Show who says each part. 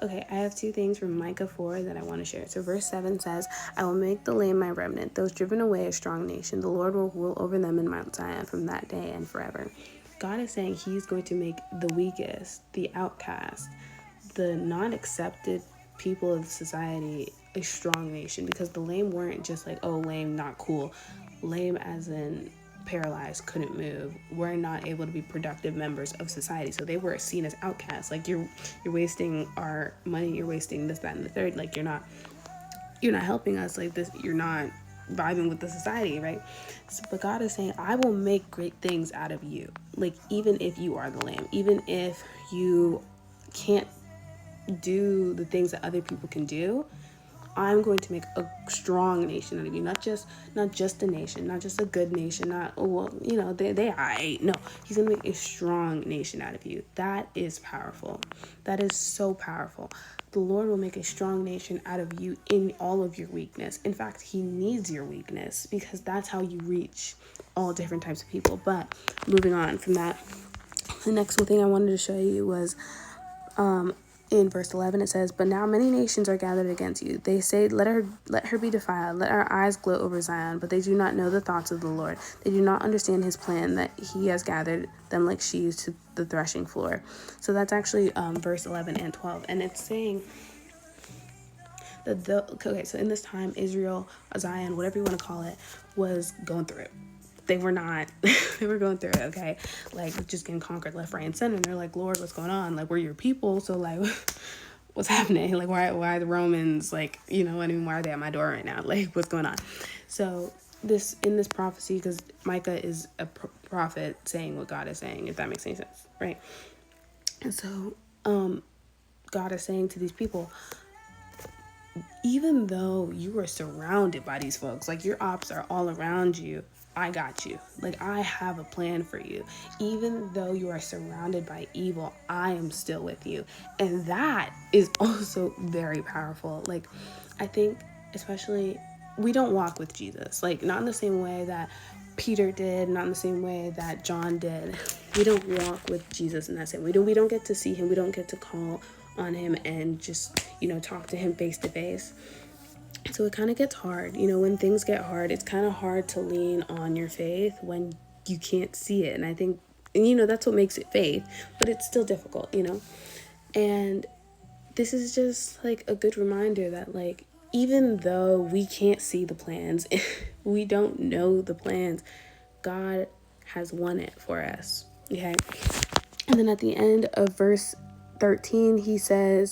Speaker 1: Okay, I have two things from Micah 4 that I want to share. So verse 7 says, I will make the lame my remnant, those driven away a strong nation. The Lord will rule over them in Mount Zion from that day and forever. God is saying he's going to make the weakest, the outcast, the not accepted people of society a strong nation, because the lame weren't just like, oh, lame, not cool. Lame as in paralyzed, couldn't move, were not able to be productive members of society. So they were seen as outcasts. Like, you're wasting our money, you're wasting this, that, and the third. Like, you're not helping us. Like, this, you're not vibing with the society, right? So, but God is saying, I will make great things out of you. Like, even if you are the lamb, even if you can't do the things that other people can do, I'm going to make a strong nation out of you. Not just a nation, not just a good nation, not, oh well, they I no. He's gonna make a strong nation out of you. That is powerful. That is so powerful. The Lord will make a strong nation out of you in all of your weakness. In fact, he needs your weakness, because that's how you reach all different types of people. But moving on from that, the next thing I wanted to show you was in verse 11. It says, but now many nations are gathered against you. They say, let her be defiled, let our eyes gloat over Zion. But they do not know the thoughts of the Lord. They do not understand his plan, that he has gathered them like sheaves to the threshing floor. So that's actually verse 11 and 12. And it's saying that okay, so in this time, Israel, Zion, whatever you want to call it, was going through it. They were not, they were going through it, okay? Like, just getting conquered left, right, and center. And they're like, Lord, what's going on? Like, we're your people, so, like, what's happening? Like, why are the Romans, like, why are they at my door right now? Like, what's going on? So, in this prophecy, because Micah is a prophet saying what God is saying, if that makes any sense, right? And so, God is saying to these people, even though you are surrounded by these folks, like, your ops are all around you, I got you. Like, I have a plan for you. Even though you are surrounded by evil, I am still with you. And that is also very powerful. Like, I think, especially, we don't walk with Jesus. Like, not in the same way that Peter did, not in the same way that John did. We don't walk with Jesus in that same way. We don't get to see him. We don't get to call on him and just, talk to him face to face. So it kind of gets hard. When things get hard, it's kind of hard to lean on your faith when you can't see it. And I think, that's what makes it faith, but it's still difficult, And this is just like a good reminder that, like, even though we can't see the plans, we don't know the plans, God has won it for us. Okay. And then at the end of verse 13, he says,